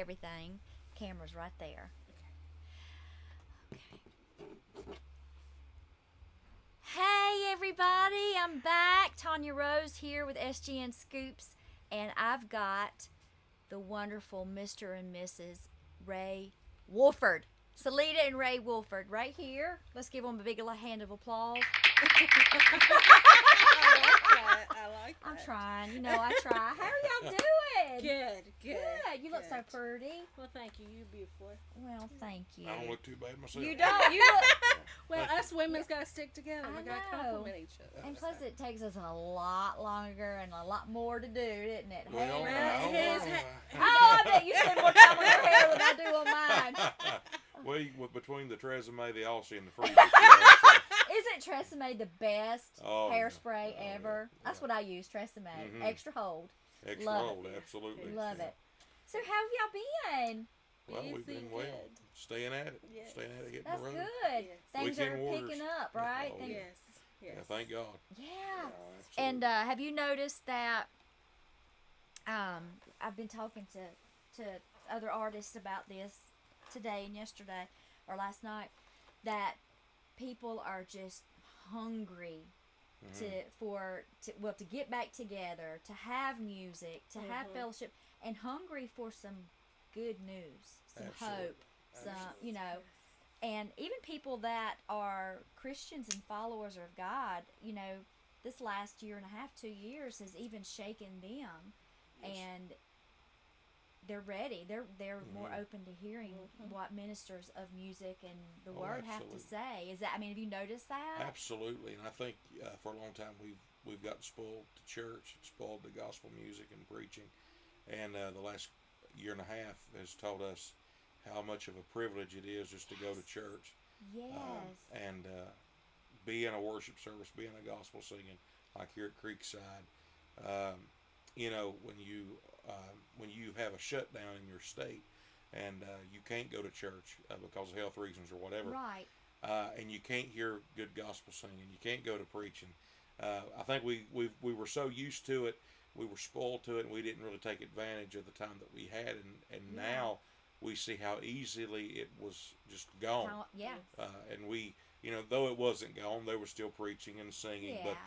everything. Camera's right there. Okay. Hey everybody, I'm back. Tonja Rose here with SGN Scoops, and I've got the wonderful Mr. and Mrs. Ray Wolford. Salita and Ray Wolford right here. Let's give them a big hand of applause. I like that. I'm trying. You know I try. How are y'all doing? Good. Good. You look so pretty. Well, thank you. You're beautiful. Well, thank you. I don't look too bad myself. You don't. You look. Well, us women's got to stick together. We got to know. compliment each other. And plus, it takes us a lot longer and a lot more to do, didn't it? Well, I bet you spend more time on your hair than I do on mine. Between the Tresemme, the Aussie, and the Freebie, Isn't Tresemme the best hairspray ever? Yeah. That's what I use, Tresemme. Mm-hmm. Extra hold. Extra Love hold, it. absolutely. Love it. So how have y'all been? Well, we've been well. Good. Staying at it. Yes. Staying at it, getting That's the road. good. Yes. Things Weekend are warriors. picking up, right? Oh, Things- Yes. Yeah, thank God. Yeah. Absolutely. And have you noticed that I've been talking to other artists about this today and yesterday or last night, that people are just hungry to get back together, to have music, to have fellowship, and hungry for some good news, some Absolutely. hope, some and even people that are Christians and followers of God, this last year and a half, 2 years has even shaken them, and they're ready. They're more open to hearing what ministers of music and the word have to say. Have you noticed that? Absolutely, and I think for a long time we've gotten spoiled to church, spoiled to gospel music and preaching, and the last year and a half has taught us how much of a privilege it is just to go to church. Yes. And be in a worship service, be in a gospel singing, like here at Creekside. When you have a shutdown in your state and you can't go to church because of health reasons or whatever, Right. And you can't hear good gospel singing, you can't go to preaching. I think we were so used to it, we were spoiled to it, and we didn't really take advantage of the time that we had, and now we see how easily it was just gone. And we, though it wasn't gone, they were still preaching and singing, but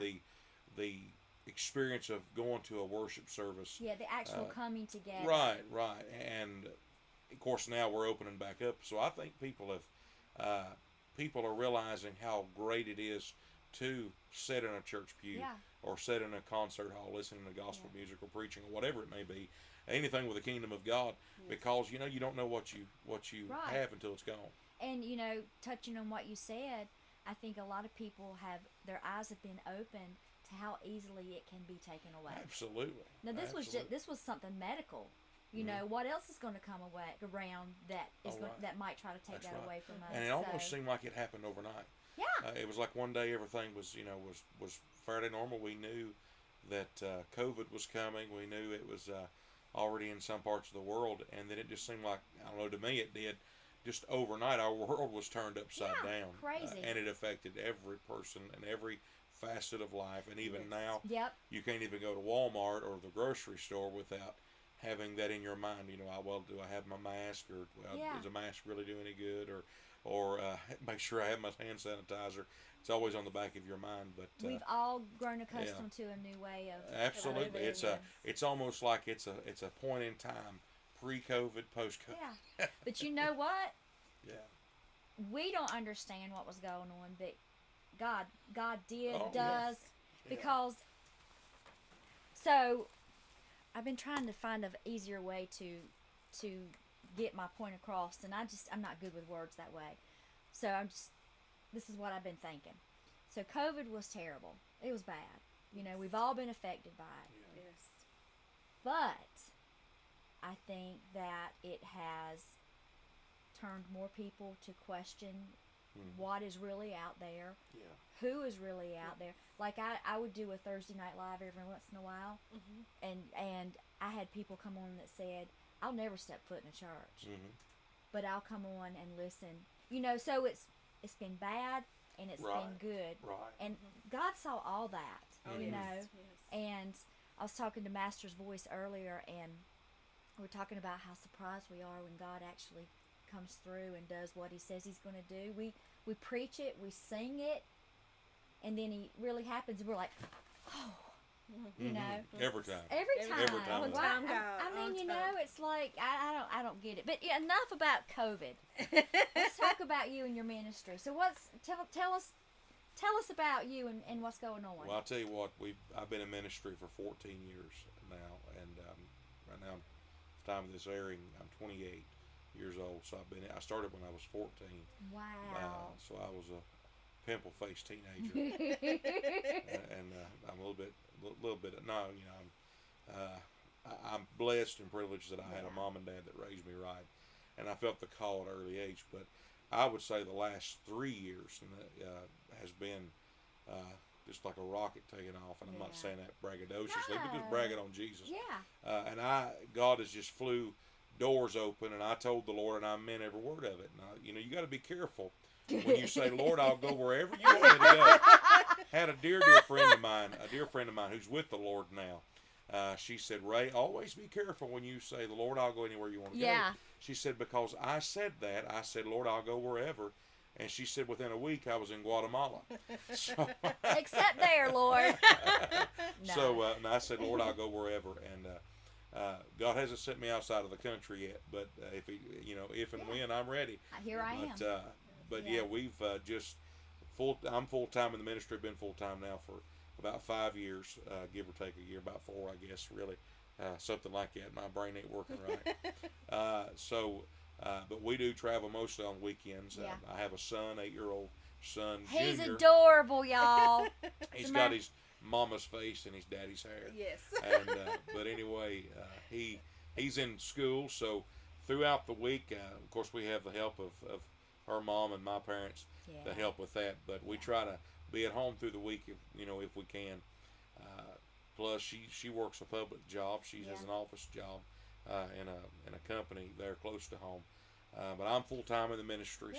the experience of going to a worship service. Yeah, the actual coming together. Right. And of course now we're opening back up. So I think people are realizing how great it is to sit in a church pew or sit in a concert hall listening to gospel music or preaching or whatever it may be. Anything with the kingdom of God, because you don't know what you have until it's gone. And touching on what you said, I think a lot of people their eyes have been opened to how easily it can be taken away. Absolutely. Now this was something medical. What else is going to come around that might try to take that away from us? And it almost seemed like it happened overnight. Yeah. It was like one day everything was was fairly normal. We knew that COVID was coming. We knew it was already in some parts of the world, and then it just seemed like, I don't know, to me it did, just overnight our world was turned upside down. Crazy. And it affected every person and every facet of life, and even now you can't even go to Walmart or the grocery store without having that in your mind. Do I have my mask, or is a mask really do any good, or make sure I have my hand sanitizer. It's always on the back of your mind. But we've all grown accustomed to a new way of absolutely. It's almost like it's a point in time, pre-COVID, post-COVID. Yeah. But you know what? Yeah. We don't understand what was going on, but God does, Yes. because. So, I've been trying to find an easier way to get my point across, and I'm not good with words that way. So this is what I've been thinking. So COVID was terrible. It was bad. We've all been affected by it. Yes. But I think that it has turned more people to question what is really out there, who is really out there. Like I would do a Thursday Night Live every once in a while, and I had people come on that said, I'll never step foot in a church, but I'll come on and listen. So it's been bad and it's been good, and God saw all that, Yes. And I was talking to Master's Voice earlier, and we're talking about how surprised we are when God actually comes through and does what He says He's going to do. We preach it, we sing it, and then He really happens, and we're like, oh, you know, Every time. every time. Every time. On Why- time, God. I mean, On you time. know, it's like I don't get it. But yeah, enough about COVID. Let's talk about you and your ministry. So tell us about you and what's going on. Well, I'll tell you what, I've been in ministry for 14 years now, and right now, time of this airing, I'm 28 years old. So I started when I was 14. Wow. So I was a pimple-faced teenager, and I'm a little bit. No, you know, I'm blessed and privileged that I had a mom and dad that raised me right, and I felt the call at an early age. But I would say the last 3 years has been just like a rocket taking off, and I'm not saying that braggadociously, but just bragging on Jesus. Yeah. And God has just flew doors open, and I told the Lord, and I meant every word of it. And you know, you got to be careful when you say, Lord, I'll go wherever you want me to go. Had a dear friend of mine, who's with the Lord now. She said, Ray, always be careful when you say, the Lord, I'll go anywhere you want to go. She said, because I said that. I said, Lord, I'll go wherever. And she said, within a week, I was in Guatemala. So, except there, Lord. No. So and I said, Lord, I'll go wherever. And God hasn't sent me outside of the country yet. But if and when I'm ready. Here I am. But we've I'm full time in the ministry. Been full time now for about 5 years, give or take a year, about 4, I guess, really, something like that. My brain ain't working right. But we do travel mostly on weekends. I have a son, 8-year-old son. He's Junior. adorable, y'all. He's got his mama's face and his daddy's hair. Yes. And but anyway, he's in school, so throughout the week, of course, we have the help of her mom and my parents to help with that. But we try to be at home through the week, if we can. Plus, she works a public job. She has an office job in a company there close to home. But I'm full time in the ministry,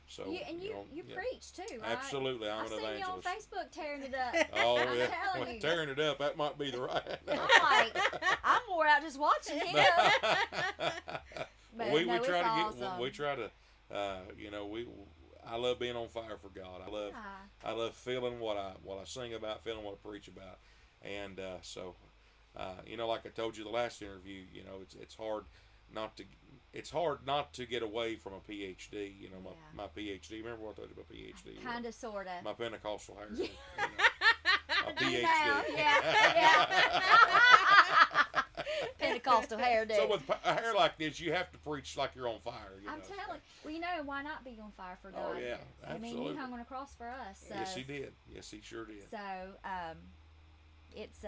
so you preach too, right? Absolutely, I'm an evangelist. I've seen you on Facebook tearing it up. Oh I'm yeah, telling you. tearing it up. That might be the right. I'm more out just watching him. But we no, try to awesome. get. We try to. I love being on fire for God. I love feeling what I sing about, feeling what I preach about, and like I told you the last interview, it's hard not to get away from a PhD. My PhD. Remember what I told you about PhD? Kind of, sort of. My Pentecostal heritage. I A do PhD. now. Yeah. Pentecostal hairdo. So with a hair like this, you have to preach like you're on fire. I'm telling you, why not be on fire for God? Oh yeah, absolutely. I mean, He hung on a cross for us. So. Yes, He did. Yes, He sure did. So, it's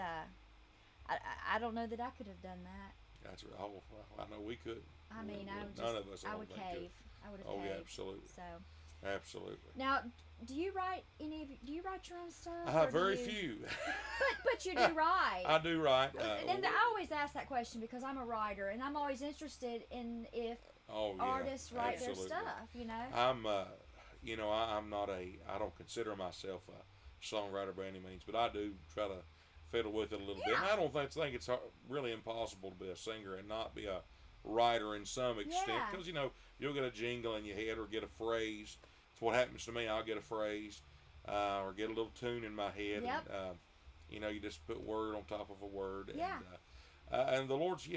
I don't know that I could have done that. That's right. Oh, well, I know we could. I mean, none of us. I would cave. I would have caved. Oh yeah, absolutely. So. Absolutely. Now, do you write your own stuff? Very few. but you do write. I do write. And I always ask that question because I'm a writer, and I'm always interested in if artists write their stuff. I'm not I don't consider myself a songwriter by any means, but I do try to fiddle with it a little bit. And I don't think it's really impossible to be a singer and not be a writer in some extent, because you'll get a jingle in your head or get a phrase. It's what happens to me. I'll get a phrase or get a little tune in my head, and you just put word on top of a word. And the Lord's,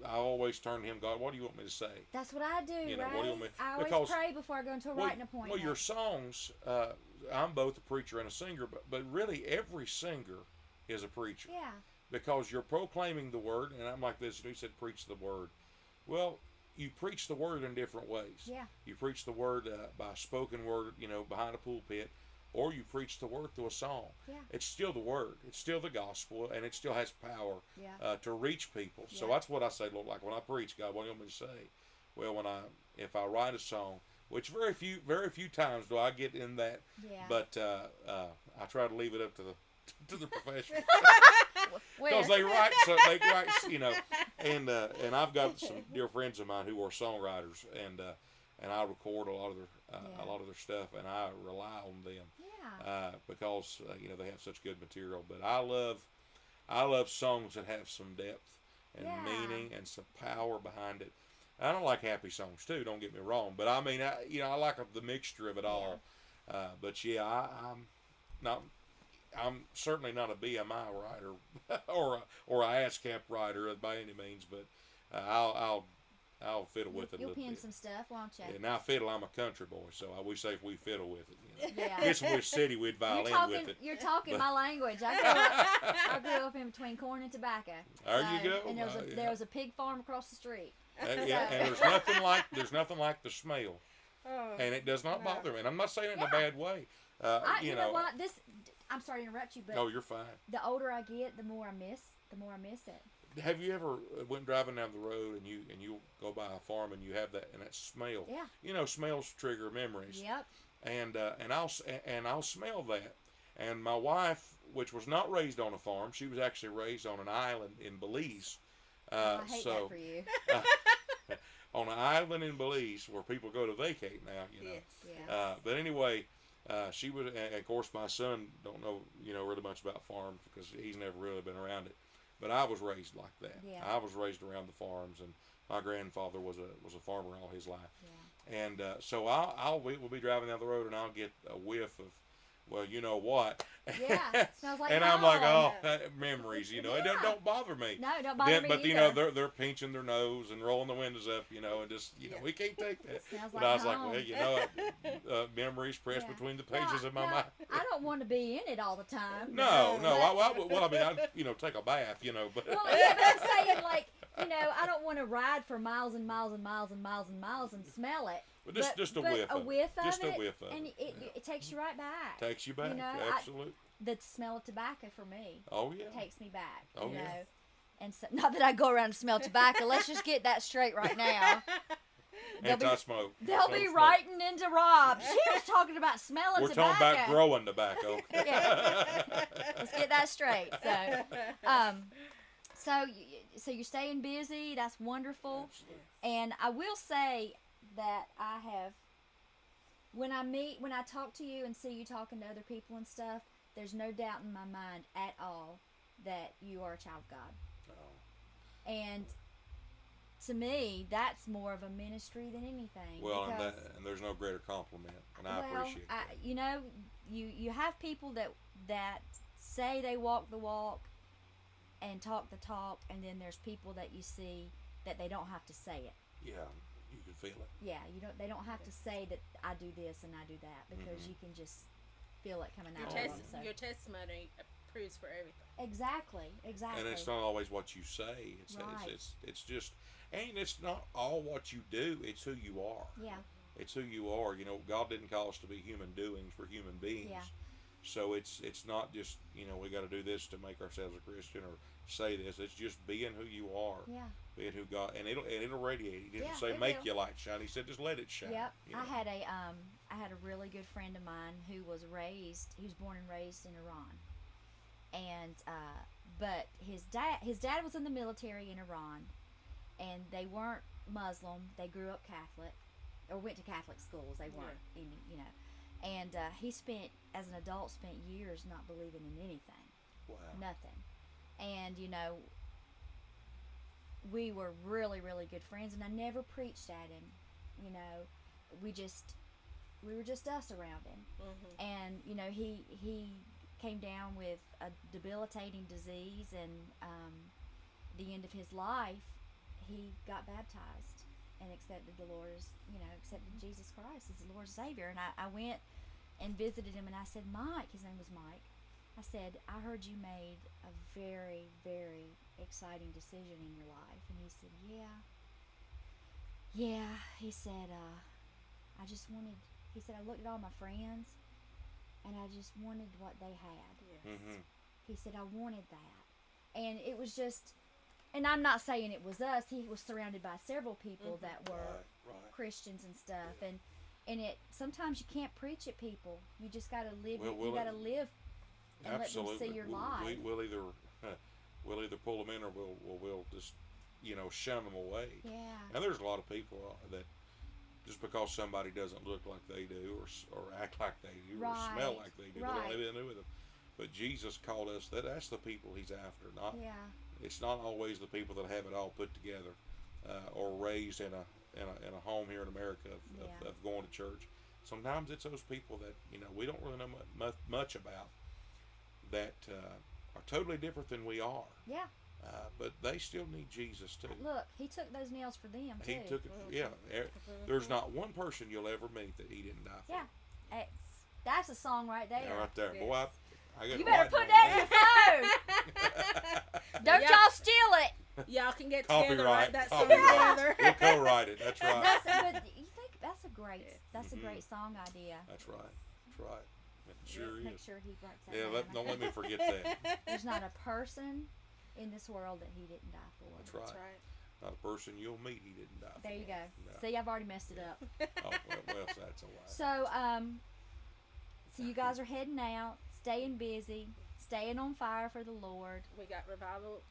I always turn to Him. God, what do you want me to say? That's what I do. Right? What do you want me? I always pray before I go into a writing appointment. Well, your songs, I'm both a preacher and a singer, but really every singer is a preacher. Yeah. Because you're proclaiming the word, and I'm like this. He said, "Preach the word." Well, you preach the word in different ways. Yeah. You preach the word by spoken word, behind a pulpit, or you preach the word through a song. Yeah. It's still the word. It's still the gospel, and it still has power to reach people. So that's what I say, Lord. Like when I preach, God, what do you want me to say? Well, if I write a song, which very few times do I get in that. Yeah. But I try to leave it up to the professionals. Because they write, and I've got some dear friends of mine who are songwriters, and I record a lot of their stuff, and I rely on them because they have such good material. But I love songs that have some depth, and Yeah. meaning and some power behind it. I don't like happy songs too. Don't get me wrong, but I mean, I like the mixture of it all. But yeah, I'm not. I'm certainly not a BMI rider or a ASCAP rider by any means, but I'll fiddle with it a You'll little pin bit. some stuff, won't you? Yeah, now fiddle, I'm a country boy, so we say if we fiddle with it. Yeah. Guess in which city we'd violin with it. You're talking my language. I grew up in between corn and tobacco. There you go. And there was a pig farm across the street. Yeah, and there's nothing like the smell, and it does not bother me. And I'm not saying it in a bad way. You know what? I'm sorry to interrupt you, but no, you're fine. The older I get, the more I miss it. Have you ever went driving down the road and you go by a farm and you have that smell? Yeah. You know, smells trigger memories. Yep. And I'll smell that. And my wife, which was not raised on a farm, she was actually raised on an island in Belize. I hate that for you. On an island in Belize where people go to vacate now, you know. Yes. But anyway, she was, and of course, my son don't know, really much about farms because he's never really been around it. But I was raised like that. Yeah. I was raised around the farms, and my grandfather was a farmer all his life. Yeah. And so we'll be driving down the road, and I'll get a whiff of, well, you know what? Yeah, it smells like and home. I'm like, memories, It don't bother me. No, it don't bother me But either. they're pinching their nose and rolling the windows up, and just we can't take that. Smells But like I was home. like, well, memories pressed between the pages of my mind. I don't want to be in it all the time. No. I'd take a bath, but. Well, yeah, but I'm saying, like, I don't want to ride for miles and miles and miles and miles and miles and smell it. But just a whiff of it. Just a whiff of it. And it takes you right back. Takes you back, absolutely. The smell of tobacco for me. Oh, yeah. Takes me back. Oh, you know? yeah. And so, not that I go around and smell tobacco. Let's just get that straight right now. Anti-smoke. They'll be writing into Rob. She was talking about smelling tobacco. We're talking about growing tobacco. Yeah. Let's get that straight. So you're staying busy. That's wonderful. Absolutely. And I will say that I have, when I talk to you and see you talking to other people and stuff, there's no doubt in my mind at all that you are a child of God. Oh. And to me, that's more of a ministry than anything. Well, and there's no greater compliment, and I appreciate that. You have people that say they walk the walk and talk the talk, and then there's people that you see that they don't have to say it. Yeah, you can feel it. Yeah, they don't have to say that I do this and I do that, because you can just feel it coming out of them. So. Your testimony proves for everything. Exactly. And it's not always what you say. It's just, and it's not all what you do. It's who you are. Yeah. It's who you are. God didn't call us to be human doings. We're human beings. Yeah. So it's not just we got to do this to make ourselves a Christian or say this. It's just being who you are. Yeah. Being who God, and it'll radiate. He didn't say it make will. your light shine. He said just let it shine. Yep. I had a really good friend of mine who was born and raised in Iran, and but his dad was in the military in Iran, and they weren't Muslim. They grew up Catholic, or went to Catholic schools. They weren't and he spent years not believing in anything. Wow. Nothing. And we were really, really good friends, and I never preached at him. We were just us around him. Mm-hmm. And he came down with a debilitating disease, and the end of his life, he got baptized and accepted the Lord as, accepted Jesus Christ as the Lord and Savior. And I went and visited him, and I said, Mike, his name was Mike, I said, I heard you made a very, very exciting decision in your life. And he said, yeah. He said, I looked at all my friends, and I just wanted what they had. Yes. Mm-hmm. He said, I wanted that. And it was just, and I'm not saying it was us. He was surrounded by several people that were Christians and stuff. Yeah. And it, sometimes you can't preach at people. You just got to live. You got to live and Absolutely. let them see your life. We'll either pull them in, or we'll just shun them away. Yeah. And there's a lot of people that just because somebody doesn't look like they do, or act like they do, or smell like they do, they don't have anything to do with them. But Jesus called us. That's the people He's after, not it's not always the people that have it all put together, or raised in a home here in America of going to church. Sometimes it's those people that we don't really know much about, that are totally different than we are. Yeah. But they still need Jesus too. Look, he took those nails for them too. He took it. Yeah. There's not one person you'll ever meet that he didn't die for. Yeah. That's a song right there. Yeah, right there. Yes. Boy, I got You better put that in your phone. Don't y'all steal it. Y'all can get Copyright. together, write that song Copyright. together. We'll co-write it. That's right. But you think that's a great song idea. That's right. That's right. It sure Make is. sure he writes that Yeah, down. don't let me forget that. There's not a person in this world that he didn't die for. That's right. That's right. Not a person you'll meet he didn't die for. There you go. No. See, I've already messed it up. Oh, well, that's a lie. So you guys are heading out, staying busy, staying on fire for the Lord. We got revival,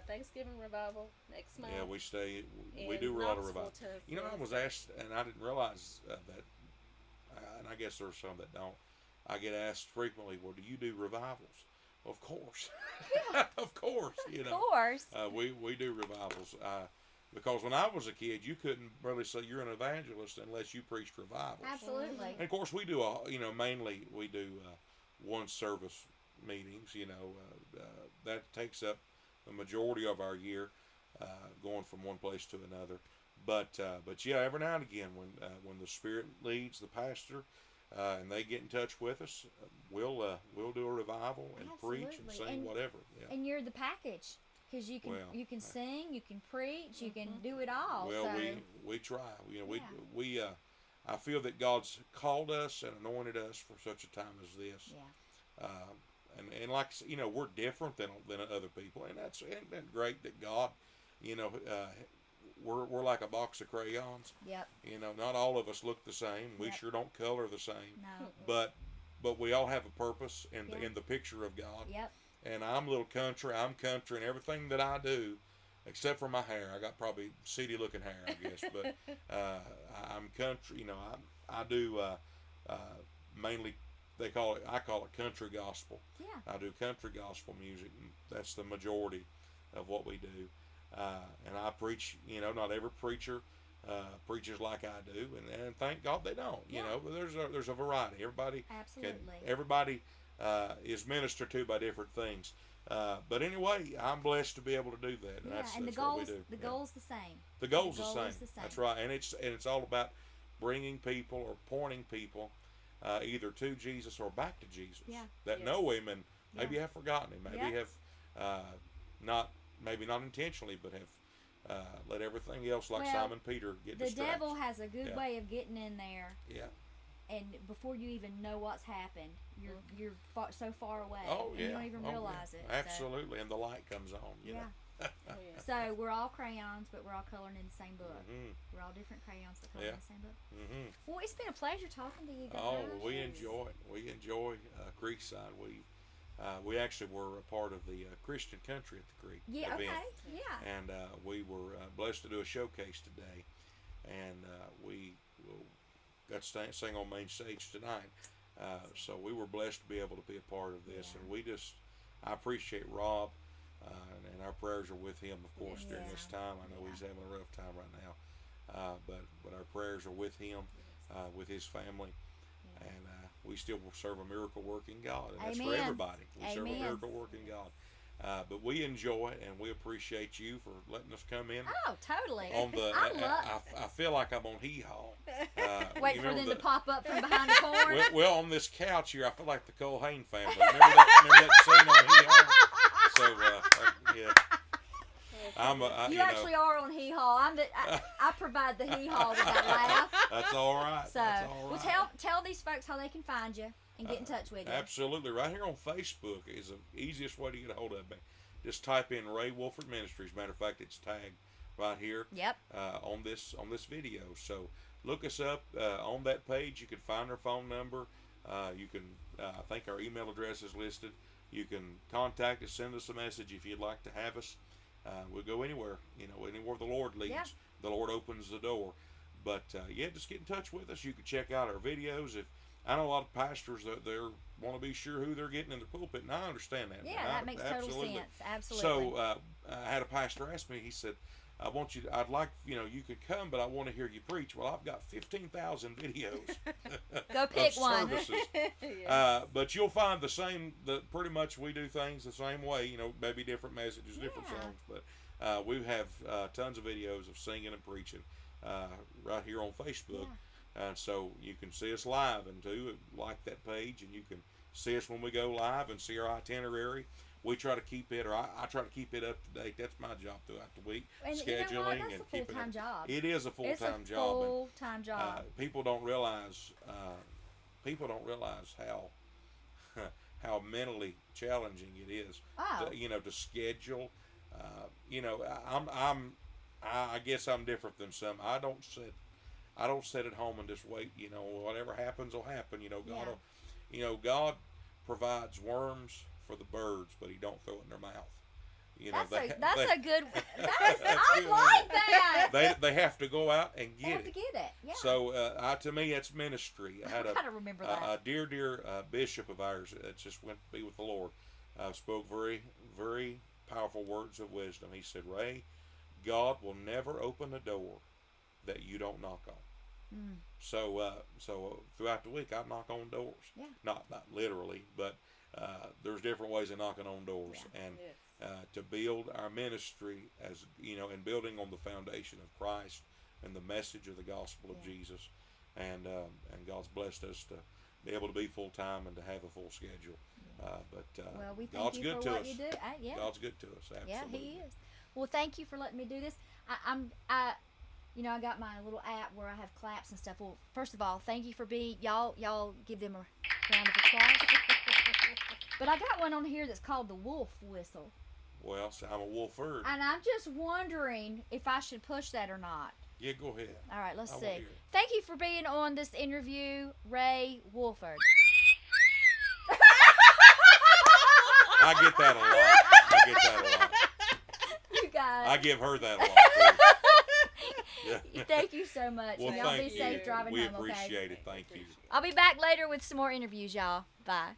Thanksgiving revival next month. Yeah, we stay. We in do a lot of Knoxville, revival. Tennessee. I was asked, and I didn't realize that, and I guess there's some that don't. I get asked frequently, well, do you do revivals? Of course. Of course, Of course. We do revivals. Because when I was a kid, you couldn't really say you're an evangelist unless you preached revivals. Absolutely. And of course, we do mainly we do one service meetings. That takes up the majority of our year, going from one place to another. But yeah, every now and again, when the Spirit leads the pastor, and they get in touch with us, we'll do a revival and preach and sing whatever. Yeah. And you're the package, because you can sing, you can preach, you can do it all. Well, so. we try. We I feel that God's called us and anointed us for such a time as this. Yeah. And like we're different than other people, and isn't that great that God, we're like a box of crayons. Yep. Not all of us look the same. We sure don't color the same. No. But we all have a purpose in the picture of God. Yep. And I'm a little country. I'm country, and everything that I do, except for my hair, I got probably seedy looking hair, I guess. But I'm country. I do mainly. I call it country gospel. Yeah. I do country gospel music, and that's the majority of what we do. And I preach. Not every preacher preaches like I do, and thank God they don't. There's a variety. Everybody is ministered to by different things. But anyway, I'm blessed to be able to do that. And that's the what goal's we do. The goal's the same. The goal's the same. That's right. And it's all about bringing people or pointing people either to Jesus or back to Jesus. Yeah. That know Him and maybe have forgotten Him. Maybe have maybe not intentionally, but have let everything else, like Simon Peter, get distracted. The devil has a good way of getting in there. Yeah. And before you even know what's happened, you're so far away. Oh, yeah. And you don't even realize it. Absolutely. And the light comes on. So we're all crayons, but we're all coloring in the same book. Mm-hmm. We're all different crayons, but coloring in the same book. Mm-hmm. Well, it's been a pleasure talking to you guys. Oh, we enjoy Creekside. We actually were a part of the Christian Country at the Creek event. Okay, yeah. And we were blessed to do a showcase today, and we got to sing on main stage tonight. So we were blessed to be able to be a part of this, and I appreciate Rob, and our prayers are with him, of course, during this time. I know he's having a rough time right now, but our prayers are with him, with his family. And we still serve a miracle-working God, and that's for everybody. We serve a miracle-working God. But we enjoy it, and we appreciate you for letting us come in. Oh, totally. I feel like I'm on Hee-Haw. Wait for them to pop up from behind the corn. Well, on this couch here, I feel like the Culhane family. Remember that scene on Hee-Haw? So, yeah. You actually are on Hee-Haw. I provide the Hee-Haw with that laugh. That's all right. So, that's all right. Well, tell these folks how they can find you and get in touch with you. Absolutely. Right here on Facebook is the easiest way to get a hold of me. Just type in Ray Wolford Ministries. Matter of fact, it's tagged right here. Yep. On this video. So look us up on that page. You can find our phone number. You can. I think our email address is listed. You can contact us, send us a message if you'd like to have us. We'll go anywhere, anywhere the Lord leads. Yeah. The Lord opens the door. But just get in touch with us. You can check out our videos. If I know a lot of pastors that they're want to be sure who they're getting in the pulpit, and I understand that. Yeah, that makes total sense. Absolutely. So I had a pastor ask me. He said, I'd like, you could come, but I want to hear you preach. Well, I've got 15,000 videos Go pick of one. services. Yes. But you'll find pretty much we do things the same way, maybe different messages, different songs. But we have tons of videos of singing and preaching right here on Facebook. Yeah. And so you can see us live and like that page, and you can see us when we go live and see our itinerary. We try to keep it, or I try to keep it up to date. That's my job throughout the week, and scheduling you know what? That's and a keeping full-time it. job. It is a full-time job. Full-time job. People don't realize how mentally challenging it is. Oh. To schedule. I guess I'm different than some. I don't sit at home and just wait. Whatever happens will happen. God provides worms for the birds, but He don't throw it in their mouth. That's a good. I like that. They have to go out and get They have it. to get it. Yeah. So to me, that's ministry. I had gotta remember that. a dear bishop of ours that just went to be with the Lord. Spoke very, very powerful words of wisdom. He said, "Ray, God will never open a door that you don't knock on." Mm. So throughout the week, I knock on doors. Yeah. Not literally, but there's different ways of knocking on doors, and to build our ministry and building on the foundation of Christ and the message of the gospel of Jesus, and God's blessed us to be able to be full time and to have a full schedule. Well, we thank God's you good for to what us. you do. God's good to us. Absolutely. Yeah, He is. Well, thank you for letting me do this. I got my little app where I have claps and stuff. Well, first of all, thank you for being y'all give them a round of applause. But I got one on here that's called the wolf whistle. Well, so I'm a Wolford. And I'm just wondering if I should push that or not. Yeah, go ahead. All right, let's I see. wanna hear it. Thank you for being on this interview, Ray Wolford. I get that a lot. You guys. I give her that a lot, too. Yeah. Thank you so much. Well, Y'all be thank safe you. driving We home, okay? appreciate it. Thank you. I'll be back later with some more interviews, y'all. Bye.